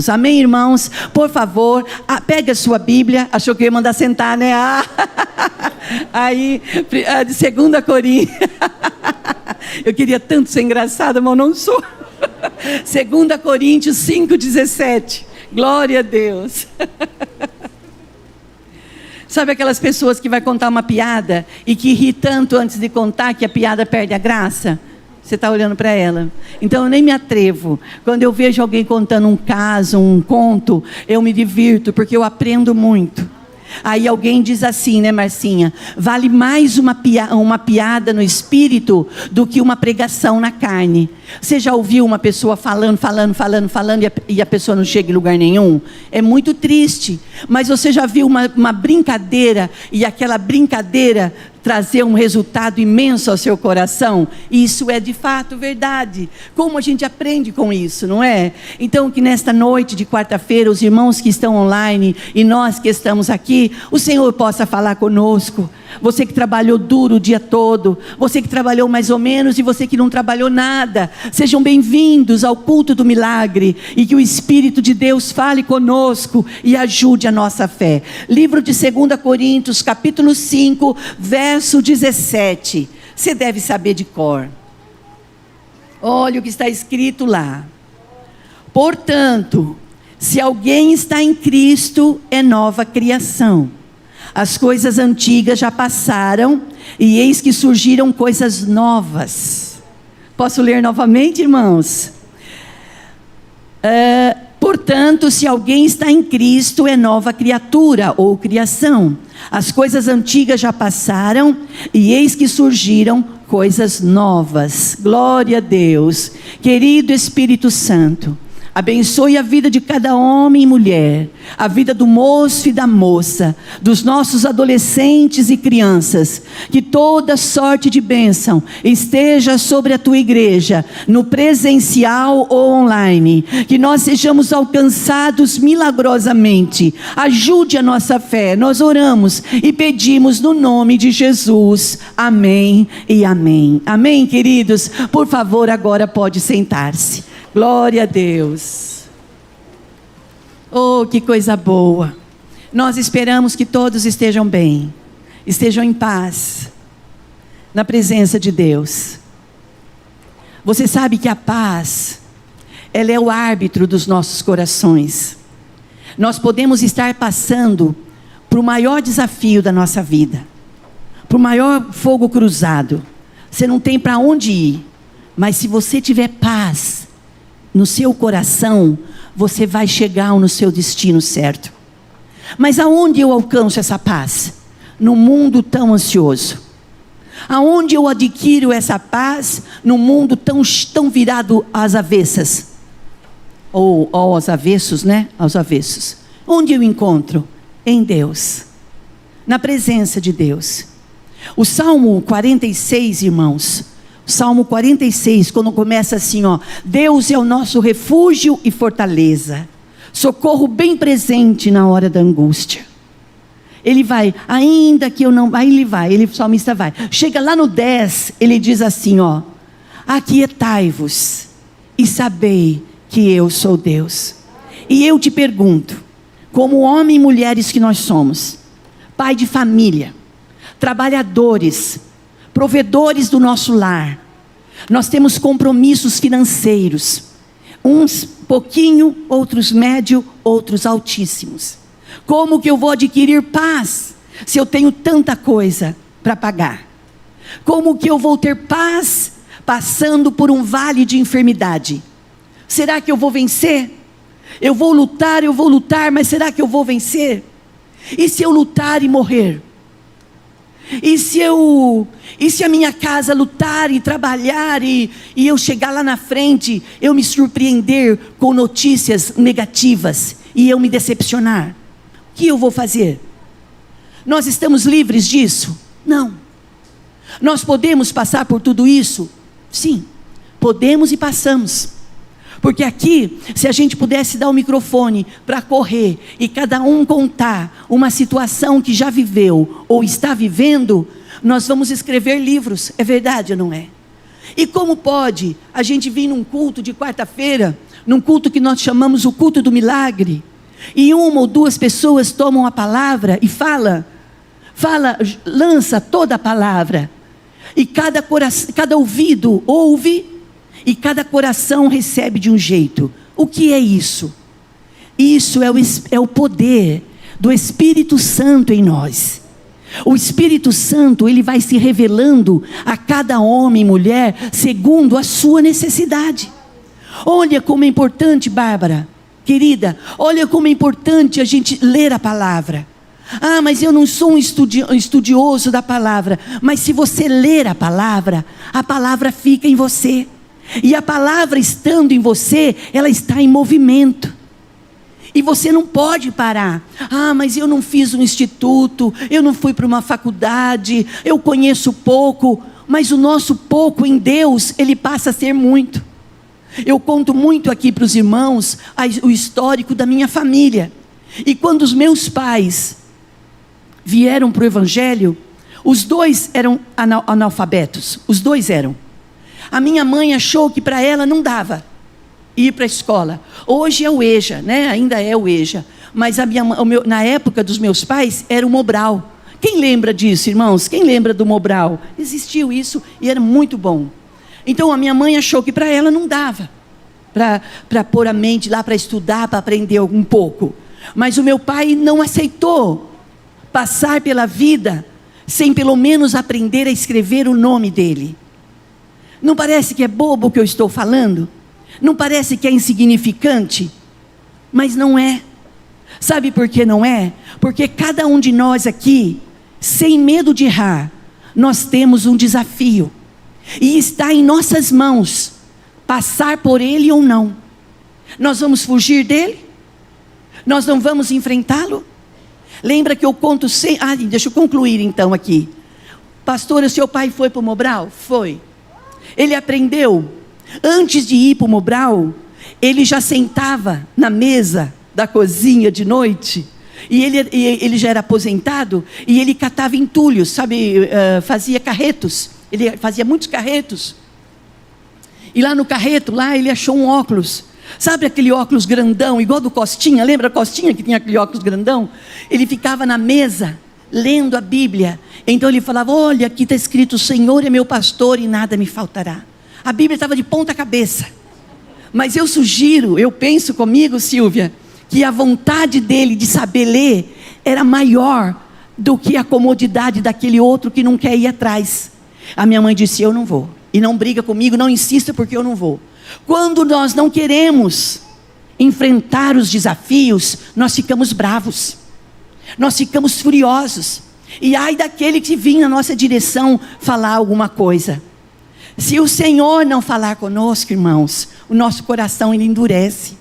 Amém, irmãos? Por favor, pegue a sua Bíblia. Achou que eu ia mandar sentar, né? Aí, de 2 Coríntios. Eu queria tanto ser engraçada, mas não sou. 2 Coríntios 5,17. Glória a Deus. Sabe aquelas pessoas que vai contar uma piada e que ri tanto antes de contar que a piada perde a graça? Você está olhando para ela. Então eu nem me atrevo. Quando eu vejo alguém contando um caso, um conto, eu me divirto, porque eu aprendo muito. Aí alguém diz assim, né, Marcinha? Vale mais uma piada no espírito do que uma pregação na carne. Você já ouviu uma pessoa falando e a pessoa não chega em lugar nenhum? É muito triste. Mas você já viu uma brincadeira e aquela brincadeira trazer um resultado imenso ao seu coração? Isso é de fato verdade. Como a gente aprende com isso, não é? Então que nesta noite de quarta-feira, os irmãos que estão online e nós que estamos aqui, o Senhor possa falar conosco. Você que trabalhou duro o dia todo, você que trabalhou mais ou menos e você que não trabalhou nada, sejam bem-vindos ao culto do milagre, e que o Espírito de Deus fale conosco e ajude a nossa fé. Livro de 2 Coríntios, capítulo 5, verso 17. Você deve saber de cor. Olha o que está escrito lá. Portanto, se alguém está em Cristo, é nova criação. As coisas antigas já passaram, e eis que surgiram coisas novas. Posso ler novamente, irmãos? Portanto, se alguém está em Cristo, é nova criatura ou criação. As coisas antigas já passaram, e eis que surgiram coisas novas. Glória a Deus. Querido Espírito Santo, abençoe a vida de cada homem e mulher, a vida do moço e da moça, dos nossos adolescentes e crianças. Que toda sorte de bênção esteja sobre a tua igreja, no presencial ou online. Que nós sejamos alcançados milagrosamente. Ajude a nossa fé. Nós oramos e pedimos no nome de Jesus. Amém e amém. Amém, queridos? Por favor, agora pode sentar-se. Glória a Deus. Oh, que coisa boa. Nós esperamos que todos estejam bem, estejam em paz, na presença de Deus. Você sabe que a paz, ela é o árbitro dos nossos corações. Nós podemos estar passando por o maior desafio da nossa vida, por o maior fogo cruzado. Você não tem para onde ir, mas se você tiver paz no seu coração, você vai chegar no seu destino certo. Mas aonde eu alcanço essa paz? No mundo tão ansioso. Aonde eu adquiro essa paz? No mundo tão virado às avessas. Ou aos avessos, né? Aos avessos. Onde eu encontro? Em Deus. Na presença de Deus. O Salmo 46, irmãos. Salmo 46, quando começa assim, ó: Deus é o nosso refúgio e fortaleza, socorro bem presente na hora da angústia. Ele vai, ainda que eu não, aí ele vai, o salmista vai, chega lá no 10, ele diz assim, ó: aquietai-vos e sabei que eu sou Deus. E eu te pergunto, como homem e mulheres que nós somos, pai de família, trabalhadores, provedores do nosso lar, nós temos compromissos financeiros, uns pouquinho, outros médio, outros altíssimos. Como que eu vou adquirir paz se eu tenho tanta coisa para pagar? Como que eu vou ter paz passando por um vale de enfermidade? Será que eu vou vencer? Eu vou lutar, mas será que eu vou vencer? E se eu lutar e morrer? E se a minha casa lutar e trabalhar e eu chegar lá na frente, eu me surpreender com notícias negativas e eu me decepcionar? O que eu vou fazer? Nós estamos livres disso? Não. Nós podemos passar por tudo isso? Sim, podemos e passamos. Porque aqui, se a gente pudesse dar o microfone para correr e cada um contar uma situação que já viveu ou está vivendo, nós vamos escrever livros, é verdade ou não é? E como pode a gente vir num culto de quarta-feira num culto que nós chamamos o culto do milagre, e uma ou duas pessoas tomam a palavra e lança toda a palavra, e cada ouvido ouve, e cada coração recebe de um jeito. O que é isso? Isso é o poder do Espírito Santo em nós. O Espírito Santo, ele vai se revelando a cada homem e mulher segundo a sua necessidade. Olha como é importante, Bárbara, querida, olha como é importante a gente ler a palavra. Ah, mas eu não sou um estudioso da palavra. Mas se você ler a palavra fica em você. E a palavra estando em você, ela está em movimento. E você não pode parar. Ah, mas eu não fiz um instituto, eu não fui para uma faculdade, eu conheço pouco. Mas o nosso pouco em Deus, ele passa a ser muito. Eu conto muito aqui para os irmãos o histórico da minha família. E quando os meus pais vieram para o Evangelho, os dois eram analfabetos. Os dois eram. A minha mãe achou que para ela não dava ir para a escola. Hoje é o EJA, né? Ainda é o EJA. Mas na época dos meus pais era o Mobral. Quem lembra disso, irmãos? Quem lembra do Mobral? Existiu isso e era muito bom. Então a minha mãe achou que para ela não dava para pôr a mente lá para estudar, para aprender um pouco. Mas o meu pai não aceitou passar pela vida sem pelo menos aprender a escrever o nome dele. Não parece que é bobo o que eu estou falando? Não parece que é insignificante? Mas não é. Sabe por que não é? Porque cada um de nós aqui, sem medo de errar, nós temos um desafio. E está em nossas mãos, passar por ele ou não. Nós vamos fugir dele? Nós não vamos enfrentá-lo? Lembra que eu conto sempre... deixa eu concluir então aqui. Pastor, o seu pai foi para o Mobral? Foi. Ele aprendeu. Antes de ir para o Mobral, ele já sentava na mesa da cozinha de noite. E ele já era aposentado. E ele catava entulhos, sabe? Fazia carretos. Ele fazia muitos carretos. E lá no carreto, ele achou um óculos. Sabe aquele óculos grandão, igual do Costinha? Lembra a Costinha que tinha aquele óculos grandão? Ele ficava na mesa, lendo a Bíblia. Então ele falava, olha, aqui está escrito, o Senhor é meu pastor e nada me faltará. A Bíblia estava de ponta cabeça. Mas eu penso comigo, Silvia, que a vontade dele de saber ler era maior do que a comodidade daquele outro que não quer ir atrás. A minha mãe disse, eu não vou. E não briga comigo, não insista porque eu não vou. Quando nós não queremos enfrentar os desafios, nós ficamos bravos. Nós ficamos furiosos. E ai daquele que vinha na nossa direção falar alguma coisa. Se o Senhor não falar conosco, irmãos, o nosso coração ele endurece.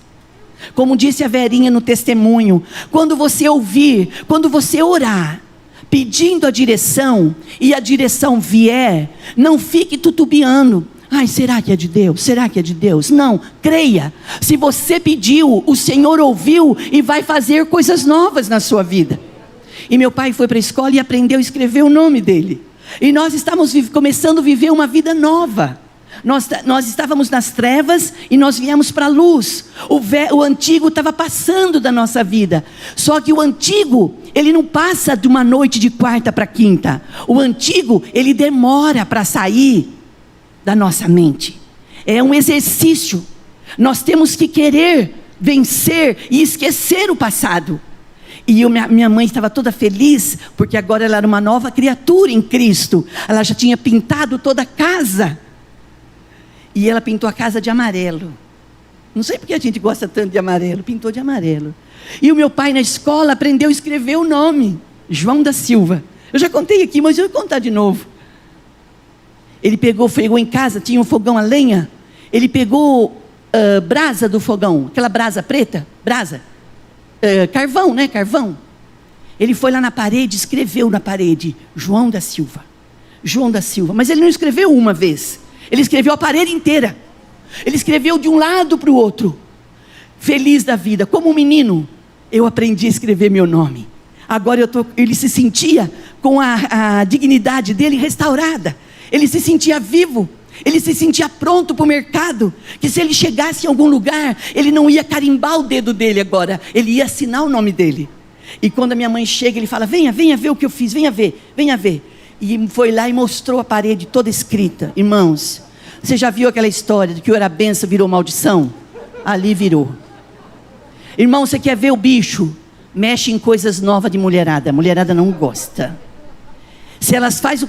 Como disse a Verinha no testemunho, quando você ouvir, quando você orar, pedindo a direção, e a direção vier, não fique tutubiando. Ai, será que é de Deus? Será que é de Deus? Não, creia. Se você pediu, o Senhor ouviu e vai fazer coisas novas na sua vida. E meu pai foi para a escola e aprendeu a escrever o nome dele. E nós estávamos começando a viver uma vida nova. Nós estávamos nas trevas e nós viemos para a luz. O antigo estava passando da nossa vida. Só que o antigo, ele não passa de uma noite de quarta para quinta. O antigo, ele demora para sair da nossa mente. É um exercício. Nós temos que querer vencer e esquecer o passado. E minha mãe estava toda feliz, porque agora ela era uma nova criatura em Cristo. Ela já tinha pintado toda a casa. E ela pintou a casa de amarelo. Não sei porque a gente gosta tanto de amarelo. Pintou de amarelo. E o meu pai na escola aprendeu a escrever o nome. João da Silva. Eu já contei aqui, mas eu vou contar de novo. Ele pegou em casa, tinha um fogão a lenha. Ele pegou brasa do fogão. Aquela brasa preta. Carvão, né? Carvão. Ele foi lá na parede, escreveu na parede. João da Silva. João da Silva. Mas ele não escreveu uma vez. Ele escreveu a parede inteira. Ele escreveu de um lado para o outro. Feliz da vida. Como um menino, eu aprendi a escrever meu nome. Agora ele se sentia com a dignidade dele restaurada. Ele se sentia vivo. Ele se sentia pronto para o mercado, que se ele chegasse em algum lugar, ele não ia carimbar o dedo dele agora, ele ia assinar o nome dele. E quando a minha mãe chega, ele fala: venha ver o que eu fiz, venha ver. E foi lá e mostrou a parede toda escrita. Irmãos, você já viu aquela história de que era benção virou maldição? Ali virou. Irmão, você quer ver o bicho? Mexe em coisas novas de mulherada. A mulherada não gosta. Se elas faz,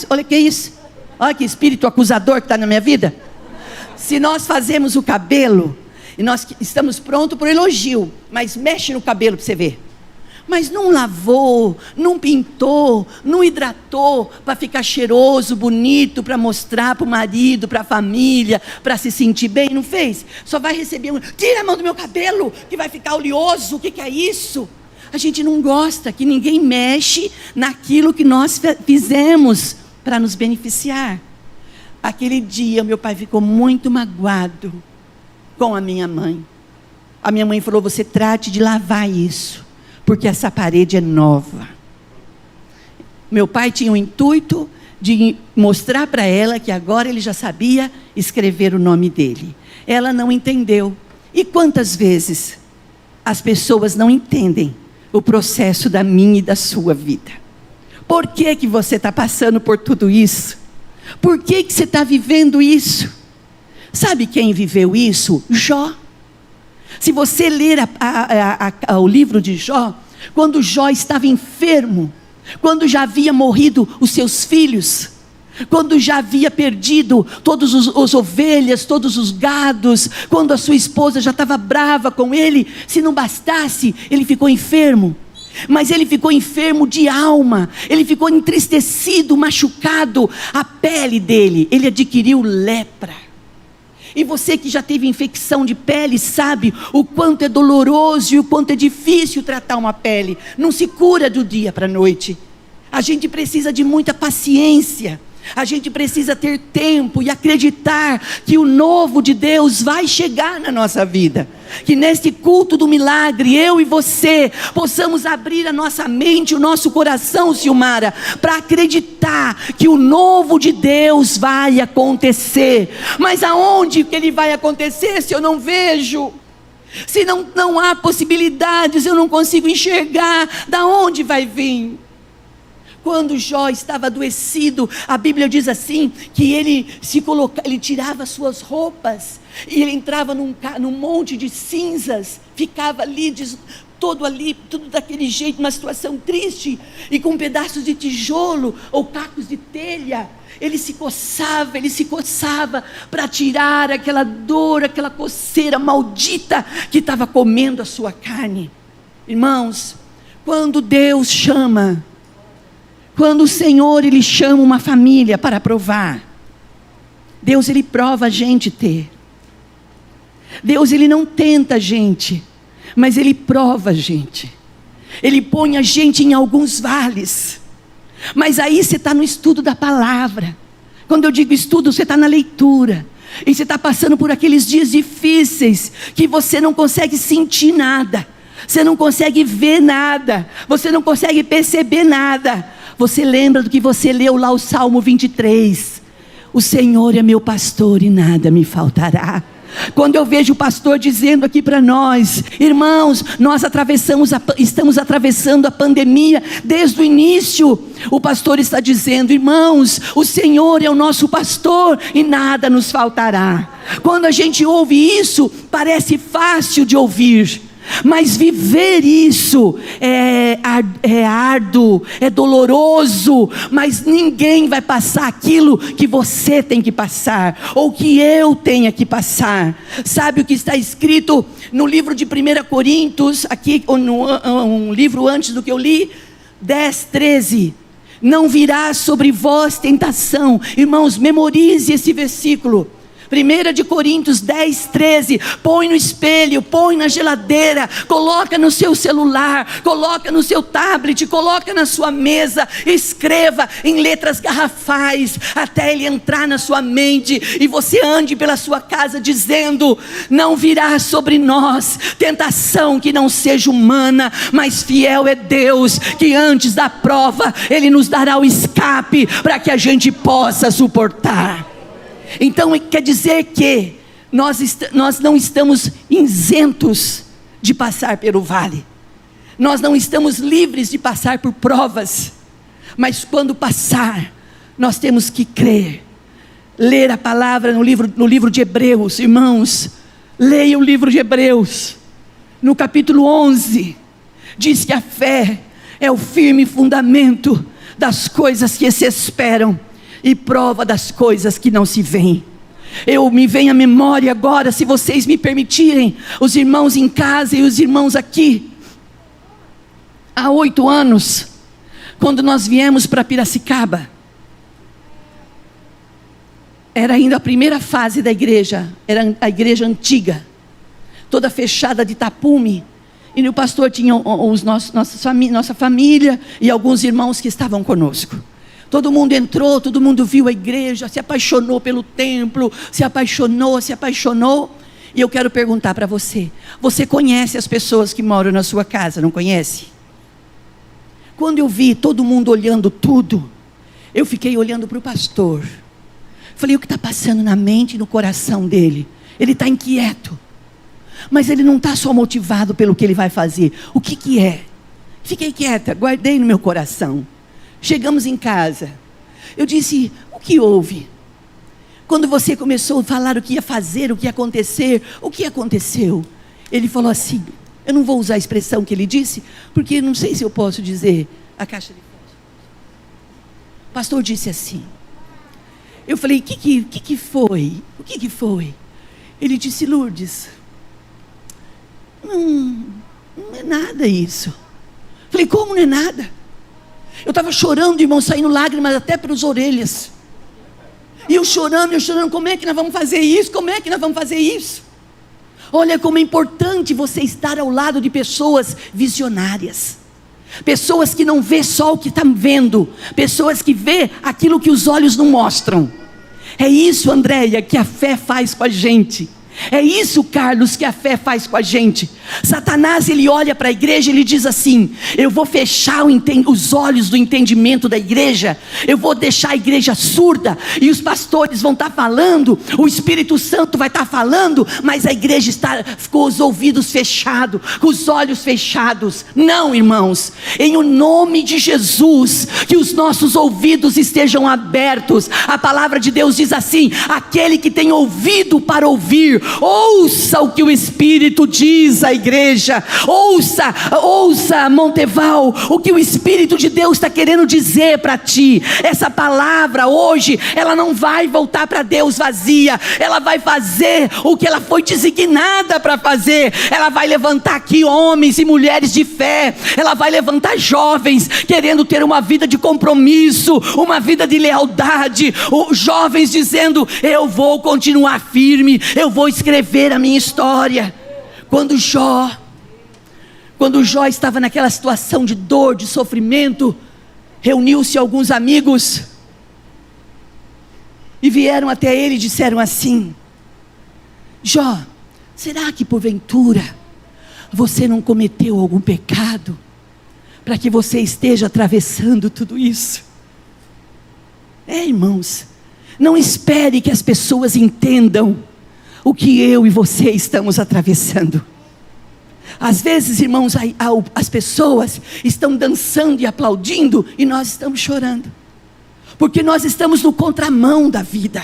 olha que isso. Olha que espírito acusador que está na minha vida. Se nós fazemos o cabelo, e nós estamos prontos para o elogio, mas mexe no cabelo para você ver. Mas não lavou, não pintou, não hidratou, para ficar cheiroso, bonito, para mostrar para o marido, para a família, para se sentir bem, não fez? Só vai receber tira a mão do meu cabelo, que vai ficar oleoso, o que é isso? A gente não gosta que ninguém mexe naquilo que nós fizemos para nos beneficiar. Aquele dia meu pai ficou muito magoado com a minha mãe. A minha mãe falou: você trate de lavar isso, porque essa parede é nova. Meu pai tinha o intuito de mostrar para ela que agora ele já sabia escrever o nome dele. Ela não entendeu. E quantas vezes as pessoas não entendem o processo da minha e da sua vida? Por que que você está passando por tudo isso? Por que que você está vivendo isso? Sabe quem viveu isso? Jó. Se você ler o livro de Jó, quando Jó estava enfermo, quando já havia morrido os seus filhos, quando já havia perdido todas as ovelhas, todos os gados, quando a sua esposa já estava brava com ele, se não bastasse, ele ficou enfermo. Mas ele ficou enfermo de alma, ele ficou entristecido, machucado, a pele dele, ele adquiriu lepra. E você que já teve infecção de pele sabe o quanto é doloroso e o quanto é difícil tratar uma pele. Não se cura do dia para a noite. A gente precisa de muita paciência. A gente precisa ter tempo e acreditar que o novo de Deus vai chegar na nossa vida. Que neste culto do milagre, eu e você possamos abrir a nossa mente, o nosso coração, Silmara, para acreditar que o novo de Deus vai acontecer. Mas aonde que ele vai acontecer se eu não vejo? Se não há possibilidades, eu não consigo enxergar, da onde vai vir? Quando Jó estava adoecido, a Bíblia diz assim, que ele tirava suas roupas, e ele entrava num monte de cinzas, ficava ali, tudo daquele jeito, uma situação triste, e com pedaços de tijolo, ou cacos de telha, ele se coçava, para tirar aquela dor, aquela coceira maldita, que estava comendo a sua carne. Irmãos, quando Deus chama, quando o Senhor, Ele chama uma família para provar, Deus, Ele prova a gente ter. Deus, Ele não tenta a gente, mas Ele prova a gente. Ele põe a gente em alguns vales. Mas aí você está no estudo da palavra. Quando eu digo estudo, você está na leitura. E você está passando por aqueles dias difíceis, que você não consegue sentir nada. Você não consegue ver nada. Você não consegue perceber nada. Você lembra do que você leu lá o Salmo 23. O Senhor é meu pastor e nada me faltará. Quando eu vejo o pastor dizendo aqui para nós: irmãos, nós estamos atravessando a pandemia desde o início. O pastor está dizendo: irmãos, o Senhor é o nosso pastor e nada nos faltará. Quando a gente ouve isso, parece fácil de ouvir, mas viver isso é árduo, é doloroso. Mas ninguém vai passar aquilo que você tem que passar, ou que eu tenha que passar. Sabe o que está escrito no livro de 1 Coríntios, aqui, um livro antes do que eu li, 10:13. Não virá sobre vós tentação. Irmãos, memorize esse versículo. 1 de Coríntios 10, 13, põe no espelho, põe na geladeira, coloca no seu celular, coloca no seu tablet, coloca na sua mesa, escreva em letras garrafais, até ele entrar na sua mente, e você ande pela sua casa dizendo: não virá sobre nós tentação que não seja humana, mas fiel é Deus, que antes da prova, Ele nos dará o escape, para que a gente possa suportar. Então quer dizer que nós não estamos isentos de passar pelo vale, nós não estamos livres de passar por provas, mas quando passar, nós temos que crer, ler a palavra no livro de Hebreus. Irmãos, leia o livro de Hebreus, no capítulo 11, diz que a fé é o firme fundamento das coisas que se esperam, e prova das coisas que não se veem. Me vem à memória agora, se vocês me permitirem, os irmãos em casa e os irmãos aqui, há 8 anos, quando nós viemos para Piracicaba, era ainda a primeira fase da igreja, era a igreja antiga, toda fechada de tapume, e o pastor tinha nossa família e alguns irmãos que estavam conosco. Todo mundo entrou, todo mundo viu a igreja, se apaixonou pelo templo, se apaixonou. E eu quero perguntar para você: você conhece as pessoas que moram na sua casa, não conhece? Quando eu vi todo mundo olhando tudo, eu fiquei olhando para o pastor. Falei: o que está passando na mente e no coração dele? Ele está inquieto, mas ele não está só motivado pelo que ele vai fazer. O que é? Fiquei quieta, guardei no meu coração. Chegamos em casa, eu disse: o que houve? Quando você começou a falar o que ia fazer, o que ia acontecer, o que aconteceu? Ele falou assim, eu não vou usar a expressão que ele disse, porque não sei se eu posso dizer, a caixa de fósforo. O pastor disse assim. Eu falei: o que foi? O que foi? Ele disse: Lourdes, não é nada isso. Falei: como não é nada? Eu estava chorando, irmão, saindo lágrimas até pelas orelhas. E eu chorando, como é que nós vamos fazer isso? Como é que nós vamos fazer isso? Olha como é importante você estar ao lado de pessoas visionárias. Pessoas que não vê só o que estão vendo. Pessoas que vê aquilo que os olhos não mostram. É isso, Andréia, que a fé faz com a gente. É isso, Carlos, que a fé faz com a gente. Satanás, ele olha para a igreja e ele diz assim: eu vou fechar os olhos do entendimento da igreja, eu vou deixar a igreja surda, e os pastores vão estar falando, o Espírito Santo vai estar falando, mas a igreja está com os ouvidos fechados, com os olhos fechados. Não, irmãos, em o nome de Jesus, que os nossos ouvidos estejam abertos. A palavra de Deus diz assim: aquele que tem ouvido para ouvir, ouça o que o Espírito diz à igreja. Ouça, Monteval, o que o Espírito de Deus está querendo dizer para ti. Essa palavra hoje, ela não vai voltar para Deus vazia, ela vai fazer o que ela foi designada para fazer. Ela vai levantar aqui homens e mulheres de fé, ela vai levantar jovens querendo ter uma vida de compromisso, uma vida de lealdade, jovens dizendo: eu vou continuar firme, eu vou escrever a minha história. Quando Jó estava naquela situação de dor, de sofrimento, reuniu-se alguns amigos e vieram até ele e disseram assim: Jó, será que porventura você não cometeu algum pecado para que você esteja atravessando tudo isso? Irmãos, não espere que as pessoas entendam o que eu e você estamos atravessando. Às vezes, irmãos, as pessoas estão dançando e aplaudindo, e nós estamos chorando, porque nós estamos no contramão da vida.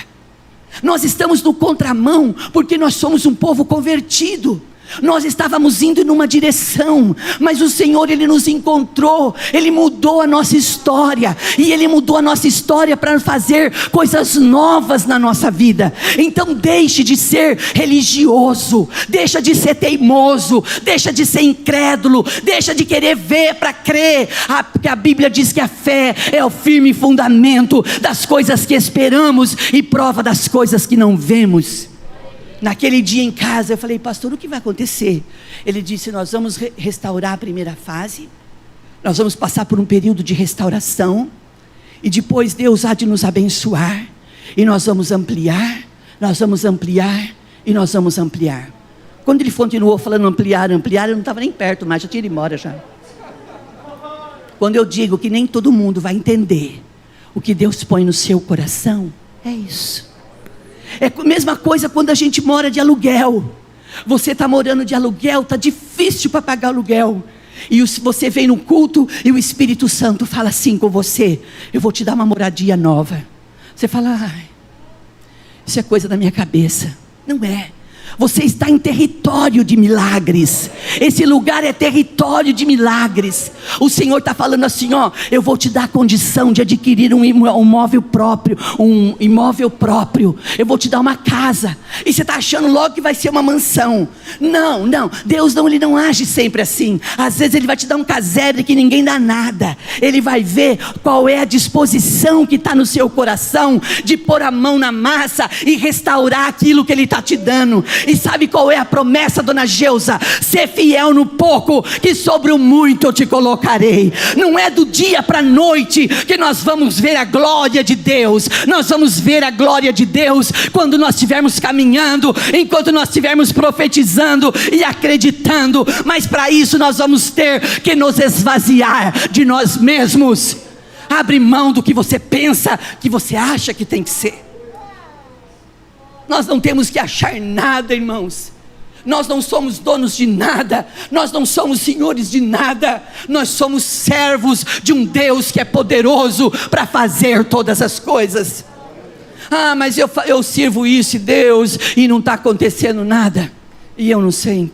Nós estamos no contramão, porque nós somos um povo convertido. Nós estávamos indo numa direção, mas o Senhor, Ele nos encontrou, Ele mudou a nossa história, e Ele mudou a nossa história para fazer coisas novas na nossa vida. Então deixe de ser religioso, deixa de ser teimoso, deixa de ser incrédulo, deixa de querer ver para crer, porque a Bíblia diz que a fé é o firme fundamento das coisas que esperamos e prova das coisas que não vemos. Naquele dia em casa eu falei: pastor, o que vai acontecer? Ele disse: nós vamos restaurar a primeira fase, nós vamos passar por um período de restauração, e depois Deus há de nos abençoar, e nós vamos ampliar, nós vamos ampliar, e nós vamos ampliar. Quando ele continuou falando ampliar, eu não estava nem perto mais, já tinha ido embora já. Quando eu digo que nem todo mundo vai entender o que Deus põe no seu coração, é isso. É a mesma coisa quando a gente mora de aluguel. Você está morando de aluguel, está difícil para pagar aluguel, e você vem no culto e o Espírito Santo fala assim com você: eu vou te dar uma moradia nova. Você fala: ai, isso é coisa da minha cabeça. Não é. Você está em território de milagres. Esse lugar é território de milagres. O Senhor está falando assim: ó, eu vou te dar a condição de adquirir um imóvel próprio, eu vou te dar uma casa, e você está achando logo que vai ser uma mansão. Não, Deus Ele não age sempre assim. Às vezes Ele vai te dar um casebre que ninguém dá nada. Ele vai ver qual é a disposição que está no seu coração, de pôr a mão na massa e restaurar aquilo que Ele está te dando. E sabe qual é a promessa, dona Geusa? Ser fiel no pouco, que sobre o muito eu te colocarei. Não é do dia para a noite que nós vamos ver a glória de Deus. Nós vamos ver a glória de Deus quando nós estivermos caminhando, enquanto nós estivermos profetizando e acreditando. Mas para isso nós vamos ter que nos esvaziar de nós mesmos. Abre mão do que você pensa, que você acha que tem que ser. Nós não temos que achar nada, irmãos. Nós não somos donos de nada, nós não somos senhores de nada, nós somos servos de um Deus que é poderoso para fazer todas as coisas. Ah, mas eu sirvo isso, Deus, e não está acontecendo nada, e eu não sei.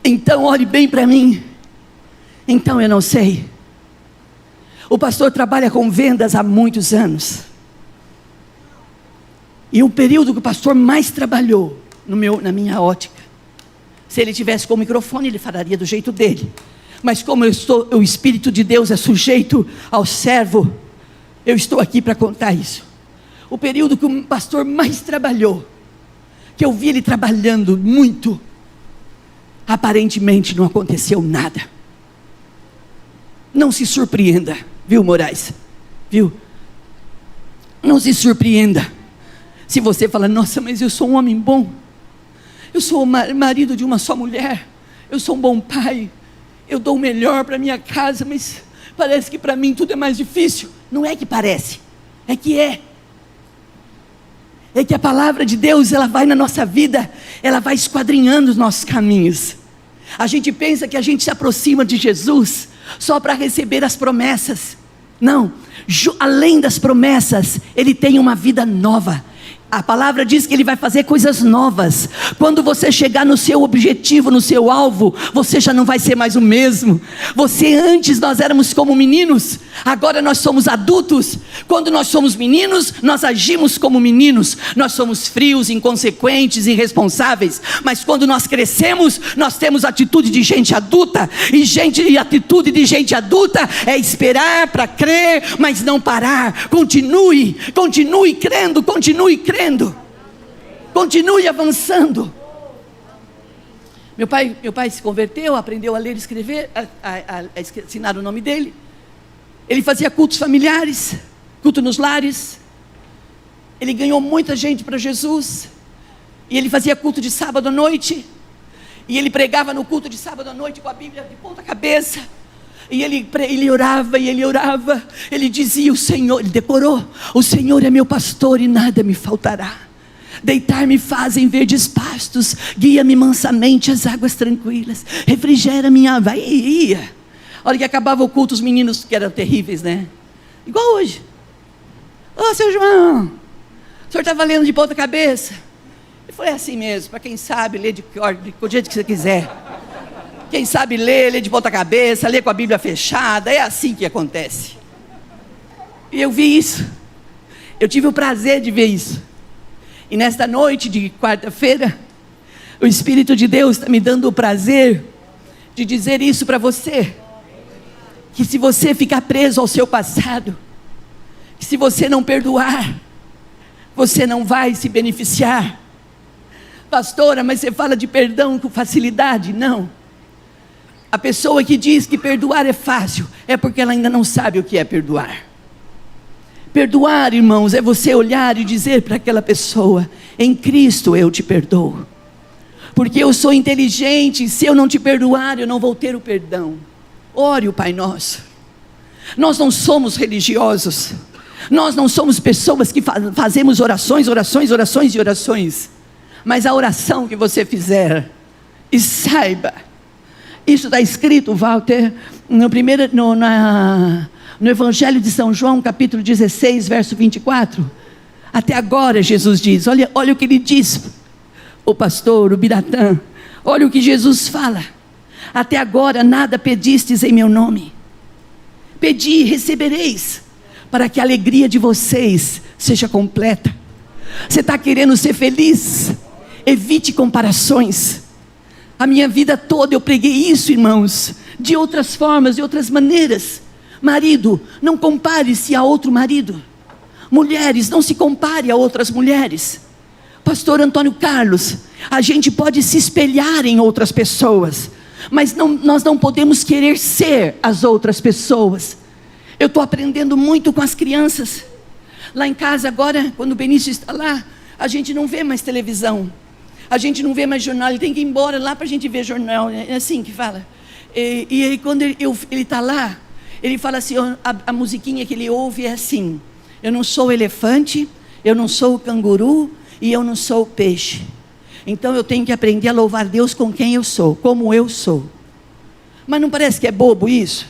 Então olhe bem para mim. Então eu não sei. O pastor trabalha com vendas há muitos anos, e o período que o pastor mais trabalhou, na minha ótica, se ele tivesse com o microfone, ele falaria do jeito dele. Mas como o Espírito de Deus é sujeito ao servo, eu estou aqui para contar isso. O período que o pastor mais trabalhou, que eu vi ele trabalhando muito, aparentemente não aconteceu nada. Não se surpreenda, viu, Moraes? Viu? Não se surpreenda se você fala: nossa, mas eu sou um homem bom, eu sou o marido de uma só mulher, eu sou um bom pai, eu dou o melhor para minha casa, mas parece que para mim tudo é mais difícil. Não é que parece, é que é que a palavra de Deus, ela vai na nossa vida, ela vai esquadrinhando os nossos caminhos. A gente pensa que a gente se aproxima de Jesus só para receber as promessas. Não, além das promessas, Ele tem uma vida nova. A palavra diz que Ele vai fazer coisas novas. Quando você chegar no seu objetivo, no seu alvo, você já não vai ser mais o mesmo. Antes nós éramos como meninos, agora nós somos adultos. Quando nós somos meninos, nós agimos como meninos. Nós somos frios, inconsequentes, irresponsáveis. Mas quando nós crescemos, nós temos atitude de gente adulta. E atitude de gente adulta é esperar para crer, mas não parar. Continue crendo, continue avançando. Meu pai se converteu, aprendeu a ler e escrever, a ensinar o nome dele. Ele fazia cultos familiares, culto nos lares. Ele ganhou muita gente para Jesus. E ele fazia culto de sábado à noite, e ele pregava no culto de sábado à noite com a Bíblia de ponta cabeça. E ele orava, ele dizia: o Senhor, ele decorou: o Senhor é meu pastor e nada me faltará. Deitar-me faz em verdes pastos, guia-me mansamente às águas tranquilas, refrigera minha alma. Ia. A hora que acabava o culto, os meninos, que eram terríveis, né? Igual hoje: ô seu João, o senhor estava lendo de ponta cabeça? Ele falou, é assim mesmo, para quem sabe, lê do jeito que você quiser. Quem sabe lê de ponta cabeça, lê com a Bíblia fechada, é assim que acontece. E eu vi isso, eu tive o prazer de ver isso. E nesta noite de quarta-feira, o Espírito de Deus está me dando o prazer de dizer isso para você. Que se você ficar preso ao seu passado, que se você não perdoar, você não vai se beneficiar. Pastora, mas você fala de perdão com facilidade? Não. A pessoa que diz que perdoar é fácil, é porque ela ainda não sabe o que é perdoar. Perdoar, irmãos, é você olhar e dizer para aquela pessoa, em Cristo eu te perdoo. Porque eu sou inteligente, e se eu não te perdoar, eu não vou ter o perdão. Ore o Pai Nosso. Nós não somos religiosos. Nós não somos pessoas que fazemos orações. Mas a oração que você fizer, e saiba, isso está escrito, Walter, no Evangelho de São João, capítulo 16, verso 24. Até agora Jesus diz, olha o que ele diz, o pastor, o Biratã, olha o que Jesus fala. Até agora nada pedistes em meu nome. Pedi e recebereis, para que a alegria de vocês seja completa. Você está querendo ser feliz? Evite comparações. A minha vida toda eu preguei isso, irmãos, de outras formas, de outras maneiras. Marido, não compare-se a outro marido. Mulheres, não se compare a outras mulheres. Pastor Antônio Carlos, a gente pode se espelhar em outras pessoas, mas nós não podemos querer ser as outras pessoas. Eu estou aprendendo muito com as crianças. Lá em casa agora, quando o Benício está lá, a gente não vê mais televisão. A gente não vê mais jornal, ele tem que ir embora lá para a gente ver jornal, é assim que fala. E aí quando ele está lá, ele fala assim, a musiquinha que ele ouve é assim, eu não sou o elefante, eu não sou o canguru e eu não sou o peixe. Então eu tenho que aprender a louvar Deus com quem eu sou, como eu sou. Mas não parece que é bobo isso?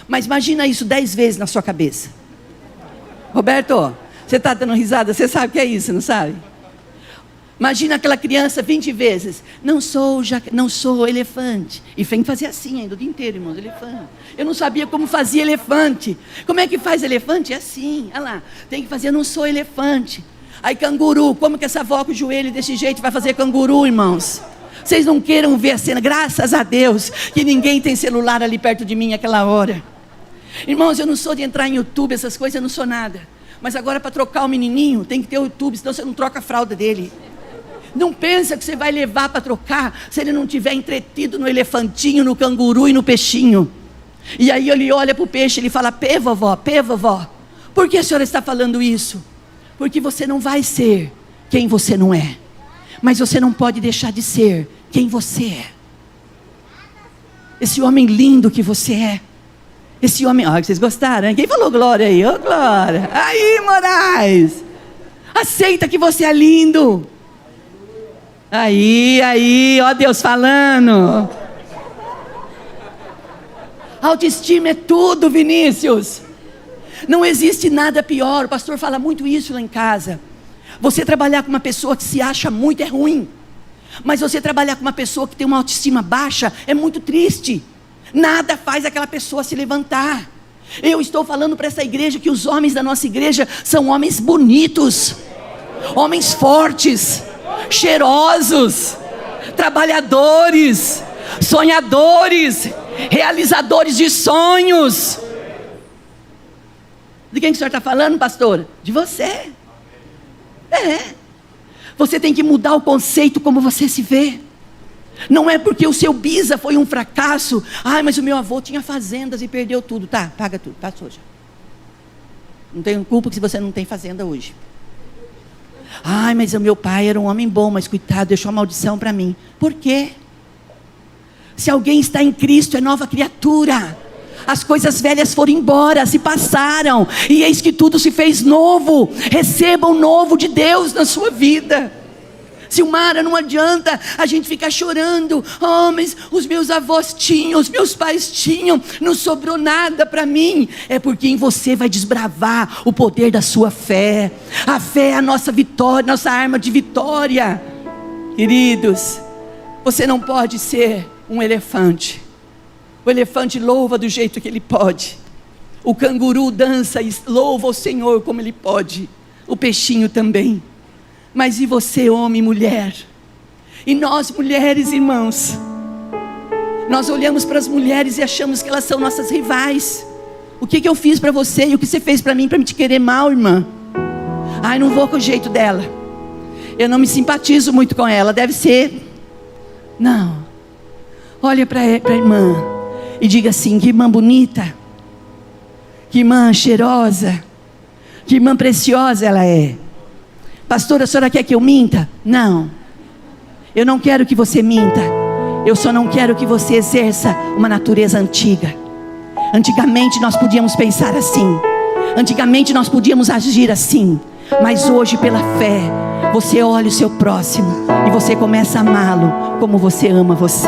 Mas imagina isso 10 vezes na sua cabeça. Roberto, você está dando risada, você sabe o que é isso, não sabe? Imagina aquela criança 20 vezes, não sou elefante, e tem que fazer assim ainda o dia inteiro, irmãos, elefante. Eu não sabia como fazia elefante. Como é que faz elefante? É assim, olha lá, tem que fazer, eu não sou elefante. Aí canguru, como que essa avó com o joelho desse jeito vai fazer canguru, irmãos? Vocês não queiram ver a cena, graças a Deus, que ninguém tem celular ali perto de mim aquela hora. Irmãos, eu não sou de entrar em YouTube, essas coisas, eu não sou nada. Mas agora para trocar o menininho, tem que ter o YouTube, senão você não troca a fralda dele. Não pensa que você vai levar para trocar, se ele não tiver entretido no elefantinho, no canguru e no peixinho. E aí ele olha para o peixe, ele fala, pê vovó, por que a senhora está falando isso? Porque você não vai ser quem você não é, mas você não pode deixar de ser quem você é. Esse homem lindo que você é, esse homem, vocês gostaram, hein? Quem falou glória aí? Ô glória, aí Moraes, aceita que você é lindo. Aí, ó Deus falando. Autoestima é tudo, Vinícius. Não existe nada pior, o pastor fala muito isso lá em casa. Você trabalhar com uma pessoa que se acha muito é ruim, mas você trabalhar com uma pessoa que tem uma autoestima baixa é muito triste. Nada faz aquela pessoa se levantar. Eu estou falando para essa igreja que os homens da nossa igreja são homens bonitos, homens fortes, cheirosos, trabalhadores, sonhadores, realizadores de sonhos. De quem que o senhor está falando, pastor? De você. Você tem que mudar o conceito como você se vê. Não é porque o seu bisa foi um fracasso. Mas o meu avô tinha fazendas e perdeu tudo. Tá, paga tudo, passou já. Não tenho culpa que você não tem fazenda hoje. Mas o meu pai era um homem bom, mas coitado, deixou a maldição para mim. Por quê? Se alguém está em Cristo, é nova criatura. As coisas velhas foram embora, se passaram, e eis que tudo se fez novo. Receba o novo de Deus na sua vida. Silmara, não adianta a gente ficar chorando. Mas os meus avós tinham, os meus pais tinham, não sobrou nada para mim. É porque em você vai desbravar o poder da sua fé. A fé é a nossa vitória, nossa arma de vitória. Queridos, você não pode ser um elefante. O elefante louva do jeito que ele pode. O canguru dança e louva o Senhor como ele pode. O peixinho também. Mas e você, homem e mulher? E nós, mulheres, irmãos? Nós olhamos para as mulheres e achamos que elas são nossas rivais. O que eu fiz para você e o que você fez para mim para me te querer mal, irmã? Ai, não vou com o jeito dela. Eu não me simpatizo muito com ela. Deve ser. Não. Olha para a irmã e diga assim: que irmã bonita, que irmã cheirosa, que irmã preciosa ela é. Pastora, a senhora quer que eu minta? Não. Eu não quero que você minta. Eu só não quero que você exerça uma natureza antiga. Antigamente nós podíamos pensar assim. Antigamente nós podíamos agir assim. Mas hoje, pela fé, você olha o seu próximo e você começa a amá-lo como você ama você.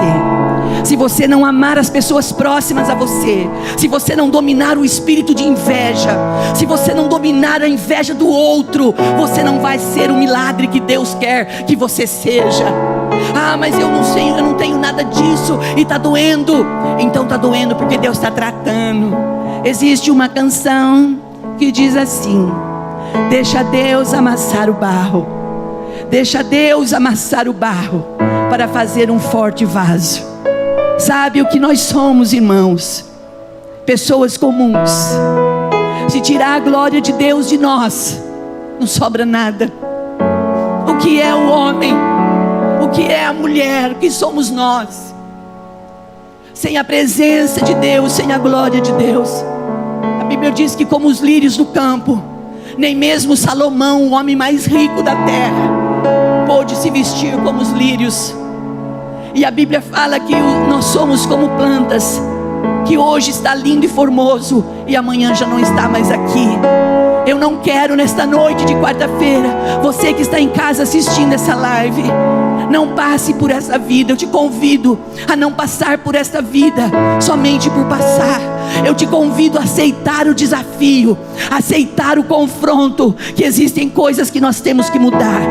Se você não amar as pessoas próximas a você, se você não dominar o espírito de inveja, se você não dominar a inveja do outro, você não vai ser o milagre que Deus quer que você seja. Ah, mas eu não sei, eu não tenho nada disso e está doendo. Então está doendo porque Deus está tratando. Existe uma canção que diz assim: deixa Deus amassar o barro. Deixa Deus amassar o barro para fazer um forte vaso. Sabe o que nós somos, irmãos? Pessoas comuns. Se tirar a glória de Deus de nós, não sobra nada. O que é o homem? O que é a mulher? O que somos nós? Sem a presença de Deus, sem a glória de Deus. A Bíblia diz que como os lírios do campo, nem mesmo Salomão, o homem mais rico da terra, pôde se vestir como os lírios. E a Bíblia fala que nós somos como plantas, que hoje está lindo e formoso e amanhã já não está mais aqui. Eu não quero nesta noite de quarta-feira, você que está em casa assistindo essa live, não passe por essa vida. Eu te convido a não passar por esta vida somente por passar. Eu te convido a aceitar o desafio, aceitar o confronto, que existem coisas que nós temos que mudar.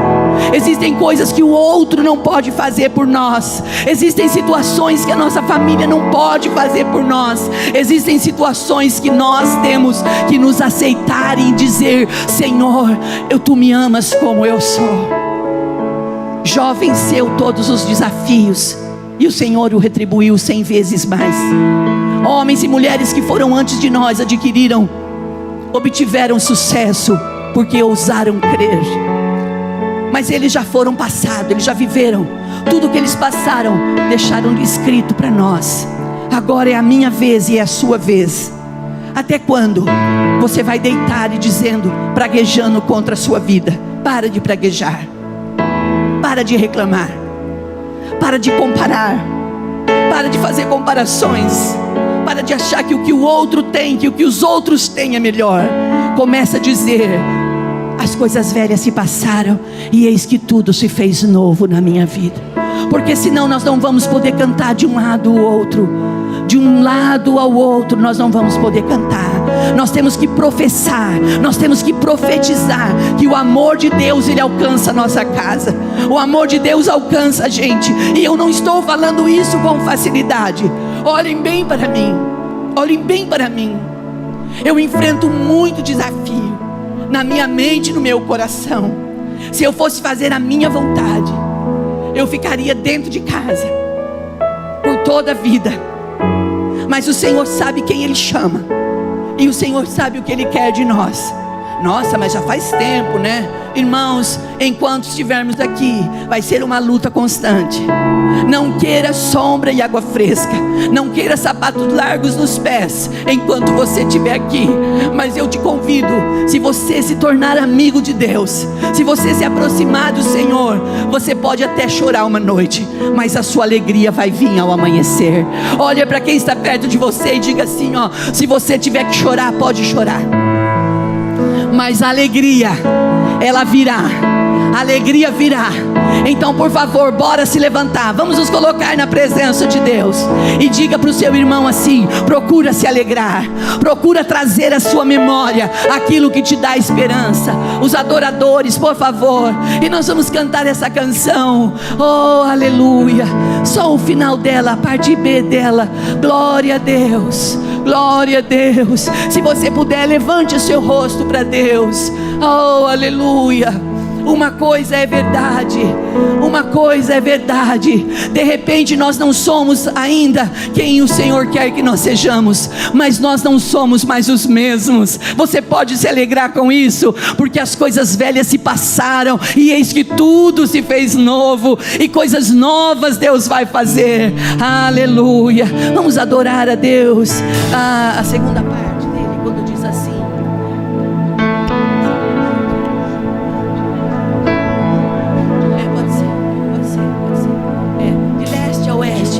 Existem coisas que o outro não pode fazer por nós. Existem situações que a nossa família não pode fazer por nós. Existem situações que nós temos que nos aceitar e dizer: Senhor, tu me amas como eu sou. Jó venceu todos os desafios e o Senhor o retribuiu 100 vezes mais. Homens e mulheres que foram antes de nós obtiveram sucesso porque ousaram crer. Mas eles já foram passados, eles já viveram tudo que eles passaram, deixaram escrito para nós. Agora é a minha vez e é a sua vez. Até quando você vai deitar e dizendo, praguejando contra a sua vida? Para de praguejar, para de reclamar, para de comparar, para de fazer comparações, para de achar que o que o outro tem, que o que os outros têm é melhor. Começa a dizer: as coisas velhas se passaram e eis que tudo se fez novo na minha vida. Porque senão nós não vamos poder cantar de um lado ao outro. De um lado ao outro nós não vamos poder cantar. Nós temos que professar, nós temos que profetizar que o amor de Deus, ele alcança a nossa casa. O amor de Deus alcança a gente. E eu não estou falando isso com facilidade. Olhem bem para mim, olhem bem para mim. Eu enfrento muito desafio na minha mente e no meu coração. Se eu fosse fazer a minha vontade, eu ficaria dentro de casa por toda a vida. Mas o Senhor sabe quem Ele chama, e o Senhor sabe o que Ele quer de nós. Nossa, mas já faz tempo, né? Irmãos, enquanto estivermos aqui, vai ser uma luta constante. Não queira sombra e água fresca. Não queira sapatos largos nos pés enquanto você estiver aqui. Mas eu te convido, se você se tornar amigo de Deus, se você se aproximar do Senhor, você pode até chorar uma noite, mas a sua alegria vai vir ao amanhecer. Olha para quem está perto de você e diga assim, ó: se você tiver que chorar, pode chorar, mas a alegria, ela virá. a alegria virá. Então, por favor, bora se levantar. Vamos nos colocar na presença de Deus. E diga para o seu irmão assim: procura se alegrar, procura trazer à sua memória aquilo que te dá esperança. Os adoradores, por favor. E nós vamos cantar essa canção. Oh, aleluia. Só o final dela, a parte B dela. Glória a Deus, glória a Deus. Se você puder, levante o seu rosto para Deus. Oh, aleluia. Uma coisa é verdade, uma coisa é verdade. De repente nós não somos ainda quem o Senhor quer que nós sejamos, mas nós não somos mais os mesmos. Você pode se alegrar com isso, porque as coisas velhas se passaram e eis que tudo se fez novo, e coisas novas Deus vai fazer. Aleluia. Vamos adorar a Deus. A segunda parte dele, quando diz assim: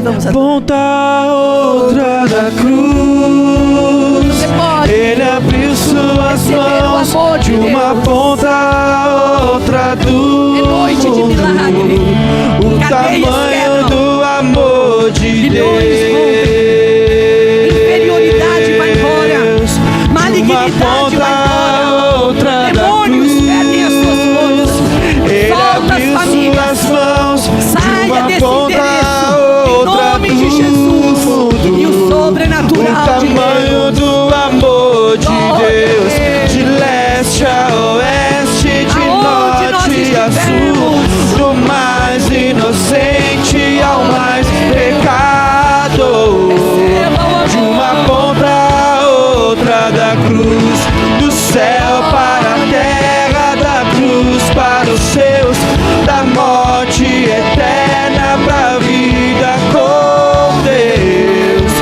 a ponta outra da cruz, Ele abriu suas mãos de uma ponta a outra do mundo. O tamanho do amor de Deus. Inferioridade vai embora, malignidade vai embora, outra demônios perdem as suas forças. Solta as famílias, saia desse endereço de Jesus, e o sobrenatural de Deus. O tamanho do amor de Deus, de leste a oeste, de norte a sul, do mais inocente ao mais pecador. De uma ponta a outra da cruz, do céu para a terra, da cruz para os seus, da morte eterna para a vida com Deus,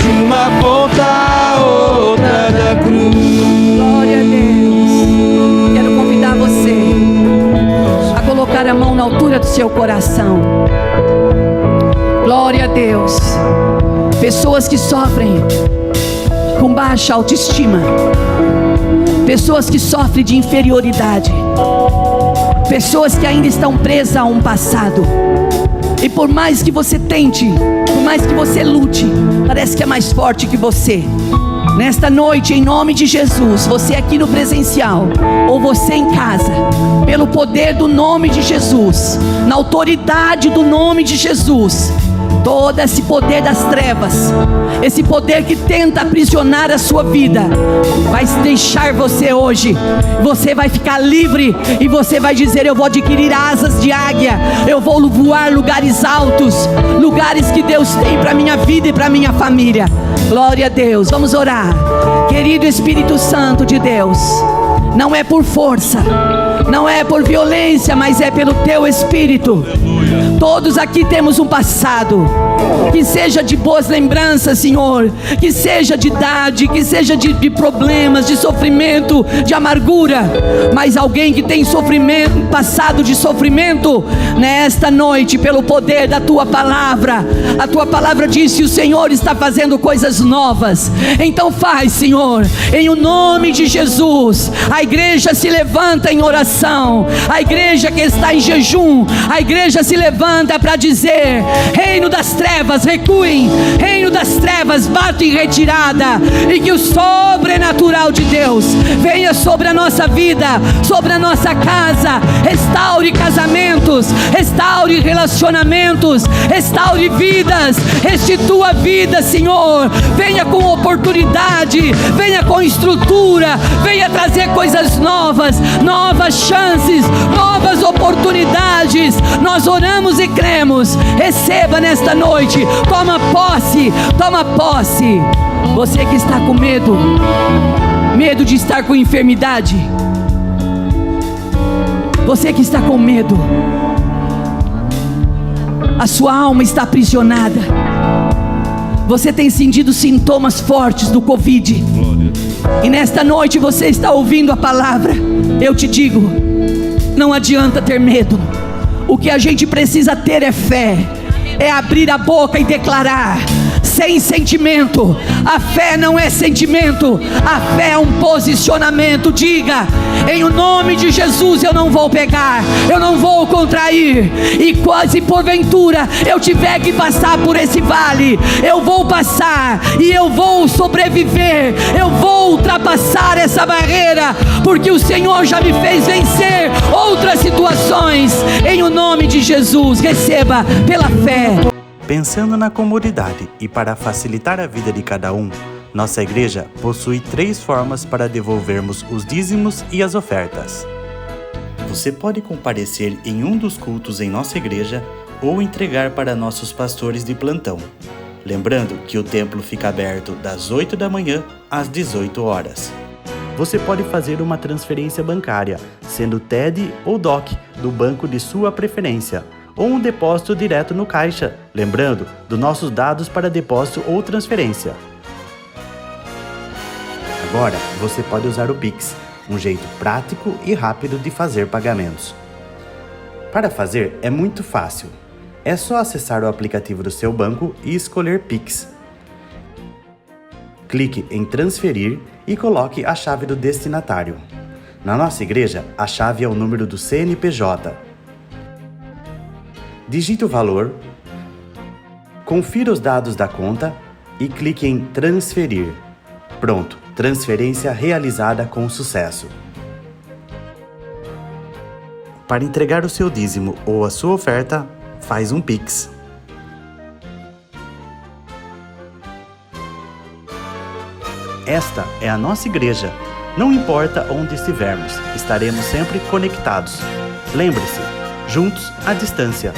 de uma ponta a outra da cruz. Glória a Deus. Quero convidar você a colocar a mão na altura do seu coração. Glória a Deus. Pessoas que sofrem com baixa autoestima, pessoas que sofrem de inferioridade, pessoas que ainda estão presas a um passado. E por mais que você tente, por mais que você lute, parece que é mais forte que você. Nesta noite, em nome de Jesus, você aqui no presencial, ou você em casa, pelo poder do nome de Jesus, na autoridade do nome de Jesus, todo esse poder das trevas, esse poder que tenta aprisionar a sua vida, vai deixar você hoje. Você vai ficar livre e você vai dizer: eu vou adquirir asas de águia, eu vou voar lugares altos, lugares que Deus tem para minha vida e para minha família. Glória a Deus. Vamos orar. Querido Espírito Santo de Deus, não é por força, não é por violência, mas é pelo Teu Espírito. Todos aqui temos um passado, que seja de boas lembranças, Senhor, que seja de idade, que seja de problemas, de sofrimento, de amargura. Mas alguém que tem sofrimento, passado de sofrimento, nesta noite, pelo poder da Tua palavra, a Tua palavra diz que o Senhor está fazendo coisas novas. Então faz, Senhor, em o nome de Jesus. A igreja se levanta em oração, a igreja que está em jejum, a igreja se levanta para dizer: reino das trevas, recuem, reino das trevas, bata em retirada, e que o sobrenatural de Deus venha sobre a nossa vida, sobre a nossa casa. Restaure casamentos, restaure relacionamentos, restaure vidas, restitua vida, Senhor. Venha com oportunidade, venha com estrutura, venha trazer coisas novas, novas chances, novas oportunidades. Nós oramos e cremos. Receba nesta noite, toma posse, toma posse. Você que está com medo, medo de estar com enfermidade, você que está com medo, a sua alma está aprisionada, você tem sentido sintomas fortes do Covid, e nesta noite você está ouvindo a palavra. Eu te digo, não adianta ter medo. O que a gente precisa ter é fé, é abrir a boca e declarar: sem sentimento. A fé não é sentimento, a fé é um posicionamento. Diga: em o nome de Jesus eu não vou pegar, eu não vou contrair. E quase porventura eu tiver que passar por esse vale, eu vou passar e eu vou sobreviver, eu vou ultrapassar essa barreira, porque o Senhor já me fez vencer outras situações. Em o nome de Jesus, receba pela fé. Pensando na comunidade e para facilitar a vida de cada um, nossa igreja possui 3 formas para devolvermos os dízimos e as ofertas. Você pode comparecer em um dos cultos em nossa igreja ou entregar para nossos pastores de plantão. Lembrando que o templo fica aberto das 8 da manhã às 18 horas. Você pode fazer uma transferência bancária, sendo TED ou DOC, do banco de sua preferência, ou um depósito direto no caixa, lembrando dos nossos dados para depósito ou transferência. Agora, você pode usar o Pix, um jeito prático e rápido de fazer pagamentos. Para fazer é muito fácil. É só acessar o aplicativo do seu banco e escolher Pix. Clique em transferir e coloque a chave do destinatário. Na nossa igreja, a chave é o número do CNPJ. Digite o valor, confira os dados da conta e clique em transferir. Pronto, transferência realizada com sucesso. Para entregar o seu dízimo ou a sua oferta, faz um Pix. Esta é a nossa igreja. Não importa onde estivermos, estaremos sempre conectados. Lembre-se, juntos à distância.